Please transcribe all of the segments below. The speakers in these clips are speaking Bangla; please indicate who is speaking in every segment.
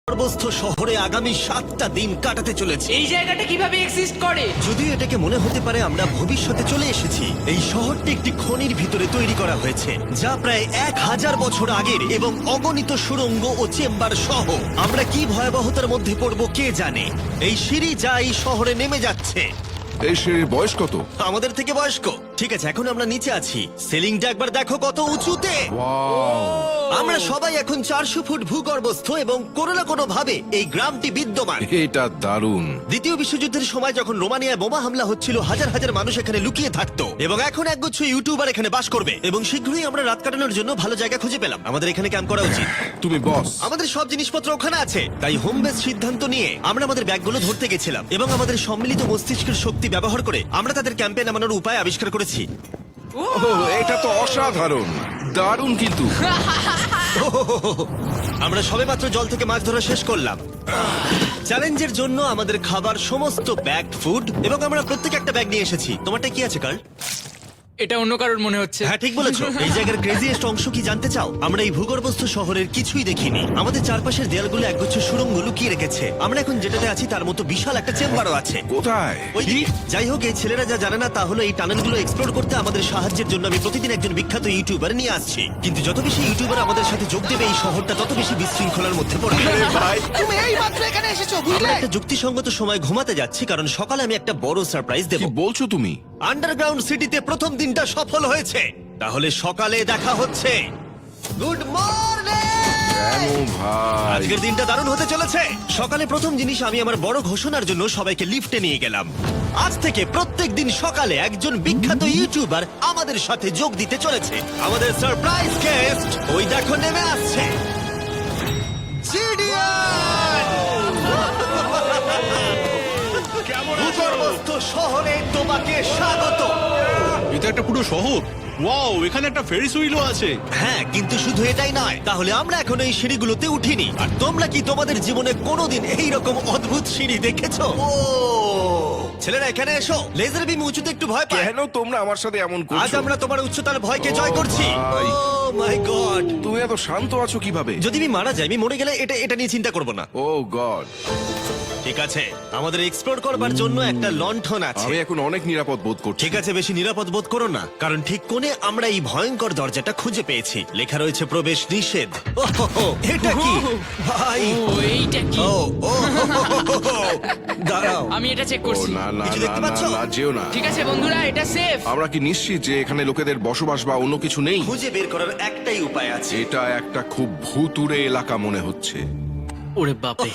Speaker 1: ভূগর্ভস্থ শহরে আগামী 7টা দিন কাটাতে চলেছে।
Speaker 2: এই জায়গাটা কিভাবে এক্সিস্ট করে?
Speaker 1: যদিও এটাকে মনে হতে পারে আমরা ভবিষ্যতে চলে এসেছি, এই শহরটি একটি খনির ভিতরে তৈরি করা হয়েছে যা প্রায় 1000 বছর আগের এবং অগণিত সুড়ঙ্গ ও চেম্বার সহ। আমরা কি ভয়াবহতার মধ্যে পড়ব কে জানে। এই সিঁড়ি যা এই শহরে নেমে যাচ্ছে
Speaker 3: এই সিঁড়ির বয়স কত?
Speaker 1: আমাদের থেকে বয়স্ক। ঠিক আছে, এখন আমরা নিচে আছি। সিলিংটা একবার দেখো কত উঁচুতে। আমরা সবাই এখন 400 ফুট ভূগর্ভস্থ এবং কোনো না কোনো ভাবে এই গ্রামটি বিদ্যমান।
Speaker 3: এটা দারুণ।
Speaker 1: দ্বিতীয় বিশ্বযুদ্ধের সময় যখন রোমানিয়ায় বোমা হামলা হচ্ছিল, হাজার হাজার মানুষ এখানে লুকিয়ে থাকতো এবং এখন একগুচ্ছ ইউটিউবার এখানে বাস করবে। এবং শীঘ্রই আমরা রাত কাটানোর জন্য ভালো জায়গা খুঁজে পেলাম। আমাদের এখানে ক্যাম্প করা উচিত।
Speaker 3: তুমি বস।
Speaker 1: আমাদের সব জিনিসপত্র ওখানে আছে, তাই হোম বেস সিদ্ধান্ত নিয়ে আমরা আমাদের ব্যাগগুলো ধরতে গেছিলাম এবং আমাদের সম্মিলিত মস্তিষ্কের শক্তি ব্যবহার করে আমরা তাদের ক্যাম্পে নামানোর উপায় আবিষ্কার করেছি।
Speaker 3: ওহ, এটা তো অসাধারণ, দারুণ। কিন্তু
Speaker 1: আমরা সবেমাত্র জল থেকে মাছ ধরা শেষ করলাম। চ্যালেঞ্জের জন্য আমাদের খাবার সমস্ত ব্যাগ ফুড এবং আমরা প্রত্যেক একটা ব্যাগ নিয়ে এসেছি। তোমারটা কি আছে কার্ল?
Speaker 2: এটা অন্য কারোর মনে হচ্ছে।
Speaker 1: হ্যাঁ, ঠিক বলেছো। এই জায়গার ক্রেজিয়েস্ট অংশ কি জানতে চাও? আমরা এই ভূগর্ভস্থ শহরের কিছুই দেখিনি। আমাদের চারপাশের দেয়ালগুলো একগুচ্ছ সুড়ঙ্গ লুকিয়ে রেখেছে। আমরা এখন যেটাতে আছি তার মতো বিশাল একটা চেম্বারও আছে।
Speaker 3: কোথায়?
Speaker 1: ওইদিকে। যাই হোক, এই ছেলেরা যা জানে না তা হলো এই টানেলগুলো এক্সপ্লোর করতে আমাদের সাহায্যের জন্য আমি প্রতিদিন একজন বিখ্যাত ইউটিউবার নিয়ে আসছি। কিন্তু যত বেশি ইউটিউবার আমাদের সাথে যোগ দেবে এই শহরটা তত বেশি বিশৃঙ্খলার মধ্যে পড়বে।
Speaker 4: তুমি এই মাত্র এখানে এসেছো,
Speaker 1: আমরা
Speaker 4: বুঝলে?
Speaker 1: একটা যুক্তিসঙ্গত সময় ঘুমাতে যাচ্ছি কারণ সকালে আমি একটা বড় সারপ্রাইজ দেব।
Speaker 3: কি বলছো তুমি?
Speaker 1: আন্ডারগ্রাউন্ড সিটিতে প্রথম দিনটা সফল হয়েছে। তাহলে সকালে দেখা হচ্ছে। Good morning.
Speaker 3: কেন ভাই?
Speaker 1: আজকের দিনটা দারুণ হতে চলেছে। সকালে প্রথম জিনিস, আমি আমার বড় ঘোষণার জন্য সবাইকে লিফটে নিয়ে গেলাম। আজ থেকে প্রত্যেক দিন সকালে একজন বিখ্যাত ইউটিউবার আমাদের সাথে যোগ দিতে চলেছে। আমাদের সারপ্রাইজ গেস্ট ওই দেখো নেমে আসছে। জিডিয়ান! ভূগর্ভস্থ শহরে তোমাকে স্বাগত।
Speaker 5: এটা একটা পুরো শহর। ওয়াও, এখানে একটা ফেরিস হুইলও আছে।
Speaker 1: হ্যাঁ, কিন্তু শুধু এটাই নয়। তাহলে আমরা এখন এই সিঁড়িগুলোতে উঠিনি। আর তোমরা কি তোমাদের জীবনে কোনোদিন এইরকম অদ্ভুত সিঁড়ি দেখেছো? ও ছেলেরা, এখানে এসো। লেজার বিম উঁচুতে একটু ভয় পায়।
Speaker 3: কেন তোমরা আমার সাথে এমন
Speaker 1: আজ
Speaker 3: করছো?
Speaker 1: আমরা তোমার উচ্চতার ভয়কে জয় করছি।
Speaker 3: ভাই।
Speaker 1: ও মাই গড!
Speaker 3: তুমি এত শান্ত আছো কিভাবে?
Speaker 1: যদি আমি মারা যাই, আমি মরে গেলে এটা নিয়ে চিন্তা করব না।
Speaker 3: ও গড।
Speaker 1: ঠিক আছে, আমাদের এক্সপ্লোর করবার জন্য একটা লণ্ঠন আছে।
Speaker 3: আমি এখন অনেক নিরাপদ বোধ করছি।
Speaker 1: ঠিক আছে, বেশি নিরাপদ বোধ করো না, কারণ ঠিক কোণে আমরা এই ভয়ঙ্কর দরজাটা খুঁজে পেয়েছি। লেখা রয়েছে প্রবেশ নিষেধ। ওহো, এটা কি ভাই?
Speaker 2: ও এইটা কি?
Speaker 1: ও ও দাঁড়াও,
Speaker 2: আমি এটা চেক
Speaker 3: ও
Speaker 2: করছি।
Speaker 3: না না
Speaker 1: কিছু
Speaker 3: না
Speaker 1: দেখতে
Speaker 3: না
Speaker 1: পাচ্ছো?
Speaker 3: না, যেও না।
Speaker 2: ঠিক আছে বন্ধুরা, এটা সেফ।
Speaker 3: আমরা কি নিশ্চিত যে এখানে লোকেদের বসবাস বা অন্য কিছু নেই?
Speaker 1: খুঁজে বের করার একটাই উপায় আছে।
Speaker 3: এটা একটা খুব ভুতুড়ে এলাকা মনে হচ্ছে।
Speaker 2: ওরে বাপরে।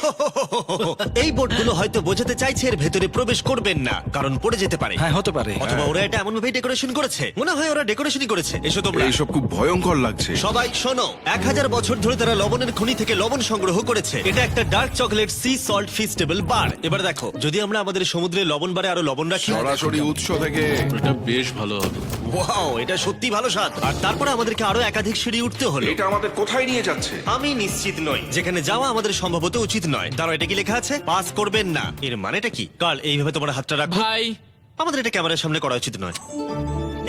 Speaker 1: এই বোর্ডগুলো হয়তো বোঝাতে চাইছে এর ভেতরে প্রবেশ করবেন না, কারণ পড়ে যেতে পারে।
Speaker 4: হ্যাঁ, হতে পারে।
Speaker 1: অথবা ওরা এটা এমন ভাবে ডেকোরেশন করেছে, মনে হয় ওরা ডেকোরেশনই করেছে। এসো তোমরা।
Speaker 3: এইসব খুব ভয়ঙ্কর লাগছে।
Speaker 1: সবাই শোনো, 1000 বছর ধরে তারা লবণের খনি থেকে লবণ সংগ্রহ করেছে। এটা একটা dark chocolate sea salt Feastables bar. এবার দেখো, যদি আমরা আমাদের সমুদ্রে লবণ বারে আরো লবণ রাখি।
Speaker 3: সরাসরি উৎস থেকে।
Speaker 5: এটা বেশ ভালো হবে।
Speaker 1: ওয়াও, এটা সত্যি ভালো স্বাদ। আর তারপরে আমাদেরকে আরো একাধিক সিঁড়ি উঠতে হলো।
Speaker 3: এটা আমাদের কোথায় নিয়ে যাচ্ছে?
Speaker 1: আমি নিশ্চিত নই। যেখানে যাওয়া আমাদের সম্ভবত উচিত নয়। দাঁড়াও, এটা কি লেখা আছে? পাস করবেন না। এর মানেটা কি? কাল এইভাবে তোমার হাতটা রাখো।
Speaker 2: ভাই,
Speaker 1: আমাদের এটা ক্যামেরার সামনে করা উচিত নয়।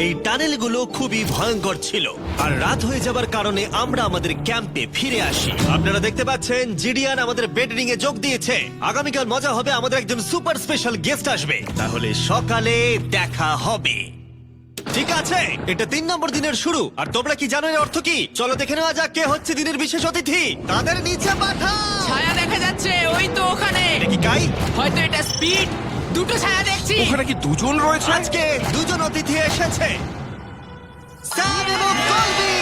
Speaker 1: এই টানেলগুলো খুবই ভয়ঙ্কর ছিল, আর রাত হয়ে যাবার কারণে আমরা আমাদের ক্যাম্পে ফিরে আসি। আপনারা দেখতে পাচ্ছেন জিডিয়ান আমাদের বেডরিং এ যোগ দিয়েছে। আগামীকাল মজা হবে, আমাদের একজন সুপার স্পেশাল গেস্ট আসবে। তাহলে সকালে দেখা হবে। ঠিক আছে, এটা 3 নম্বর দিনের শুরু। আর তোমরা কি জানো এর অর্থ কি? চলো দেখে নেওয়া যাক কে হচ্ছে দিনের বিশেষ অতিথি। তাদের নিচে পাঠাও।
Speaker 2: ছায়া দেখা যাচ্ছে ওই তো ওখানে।
Speaker 1: এটা কি কাই?
Speaker 2: হয়তো এটা স্পিড। দুটো ছায়া দেখছি।
Speaker 3: ওখানে কি দুজন রয়েছে?
Speaker 1: আজকে দুজন অতিথি এসেছে, স্যাম এবং কলবি।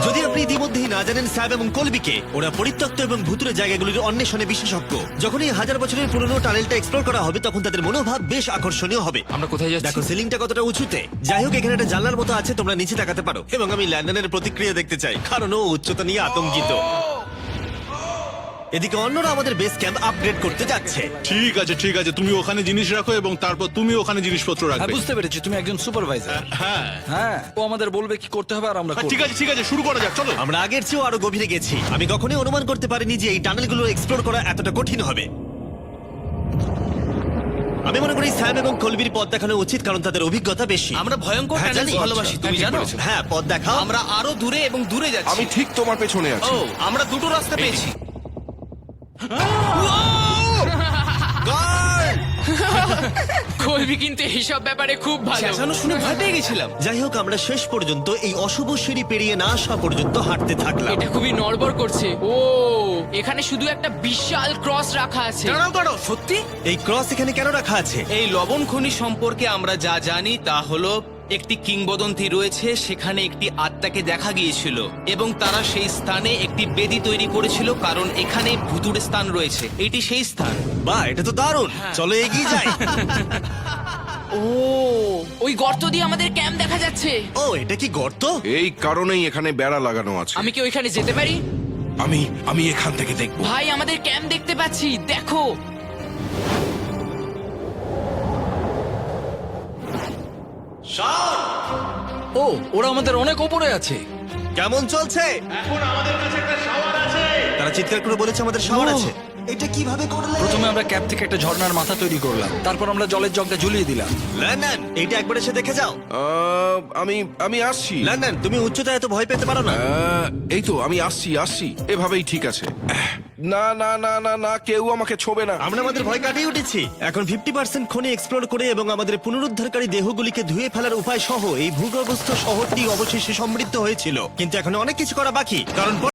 Speaker 1: যদি আপনি ইতিমধ্যেই না জানেন স্যাম এবং কলবিকে, ওরা পরিত্যক্ত এবং ভুতুরে জায়গাগুলির অন্বেষণে বিশেষজ্ঞ। যখন এই 1000 বছরের পুরনো টানেলটা এক্সপ্লোর করা হবে, তখন তাদের মনোভাব বেশ আকর্ষণীয় হবে।
Speaker 2: আমরা কোথায় যাচ্ছি?
Speaker 1: দেখো সিলিংটা কতটা উঁচুতে। যাই হোক, এখানে একটা জানলার মতো আছে, তোমরা নিচে তাকাতে পারো। এবং আমি ল্যান্ডনের প্রতিক্রিয়া দেখতে চাই, কারণ ও উচ্চতা নিয়ে আতঙ্কিত। এদিকে অন্যরা আমাদের বেস ক্যাম্প আপগ্রেড করতে যাচ্ছে।
Speaker 5: ঠিক আছে ঠিক আছে, তুমি ওখানে জিনিস রাখো এবং তারপর তুমি ওখানে জিনিসপত্র
Speaker 4: হ্যাঁ,
Speaker 5: রাখবে।
Speaker 4: বুঝতে পেরেছি, তুমি একজন সুপারভাইজার।
Speaker 5: হ্যাঁ
Speaker 4: হ্যাঁ, ও আমাদের বলবে কি করতে হবে আর আমরা করব।
Speaker 5: ঠিক আছে, শুরু করা যাক, চলো।
Speaker 1: আমরা আগের চেয়েও আরো গভীরে গেছি। আমি কখনোই অনুমান করতে পারিনি যে এই টানেলগুলো এক্সপ্লোর করা এতটা কঠিন হবে। আমি মনে করি স্যাম এবং কলবির পথ দেখানো উচিত, কারণ তাদের অভিজ্ঞতা বেশি।
Speaker 6: আমরা ভয়ঙ্কর
Speaker 1: হ্যাঁ,
Speaker 6: টানেল
Speaker 1: জানি।
Speaker 6: ভালোবাসি, তুমি জানো?
Speaker 1: হ্যাঁ, পথ দেখাও।
Speaker 6: আমরা আরো দূরে এবং দূরে যাচ্ছি।
Speaker 3: আমি ঠিক তোমার পেছনে আছি।
Speaker 6: ও, আমরা দুটো রাস্তা পেয়েছি।
Speaker 2: কলবি কিন্তু এইসব ব্যাপারে খুব ভালো।
Speaker 6: চেঁচানো শুনে ভয় পেয়ে গেছিলাম।
Speaker 1: যাই হোক, আমরা শেষ পর্যন্ত এই অশুভ সিঁড়ি পেরিয়ে না আসা পর্যন্ত হাঁটতে থাকলাম।
Speaker 2: এটা খুবই নড়বড় করছে। ও, এখানে শুধু একটা বিশাল ক্রস রাখা আছে।
Speaker 6: দাঁড়াও দাঁড়াও, সত্যি?
Speaker 1: এই ক্রস এখানে কেন রাখা আছে?
Speaker 6: এই লবণ খনি সম্পর্কে আমরা যা জানি তা হলো একটি কিংবদন্তি রয়েছে, সেখানে একটি আত্মাকে দেখা গিয়েছিল এবং তারা সেই স্থানে একটি বেদি তৈরি করেছিল, কারণ এখানে ভুতুড়ে স্থান রয়েছে। এটি সেই স্থান।
Speaker 1: বাহ, এটা তো দারুণ। চলো এগিয়ে যাই।
Speaker 2: ও, ওই গর্ত দিয়ে আমাদের ক্যাম্প দেখা যাচ্ছে।
Speaker 1: ও, এটা কি গর্ত?
Speaker 3: এই কারণেই এখানে বেড়া লাগানো আছে।
Speaker 2: আমি কি ওইখানে যেতে পারি?
Speaker 3: আমি এখান থেকে দেখব।
Speaker 2: ভাই, আমাদের ক্যাম্প দেখতে পাচ্ছি, দেখো।
Speaker 4: ও, ওরা আমাদের অনেক ওপরে আছে।
Speaker 1: কেমন চলছে? তারা চিৎকার করে বলেছে আমাদের শাওয়ার আছে। এটা কিভাবে করলে?
Speaker 4: প্রথমে আমরা ক্যাপ থেকে একটা ঝর্ণার মাথা তৈরি করলাম, তারপর আমরা জলের জগটা ঝুলিয়ে দিলাম।
Speaker 1: লন্ডন, এইটা একবার এসে দেখে যাও।
Speaker 3: আমি আসছি।
Speaker 1: লন্ডন, তুমি উচ্চতায় এত ভয় পেতে পারো না।
Speaker 3: এই তো আমি আসছি। এভাবেই ঠিক আছে। না না না না না, কেউ আমাকে ছোবে না।
Speaker 1: আমরা আমাদের ভয় কাটিয়ে উঠেছি। এখন 50% খনি এক্সপ্লোর করে এবং আমাদের পুনরুদ্ধারকারী দেহগুলিকে ধুয়ে ফেলার উপায় সহ এই ভূগর্ভস্থ শহরটি অবশেষে সমৃদ্ধ হয়েছিল। কিন্তু এখন অনেক কিছু করা বাকি, কারণ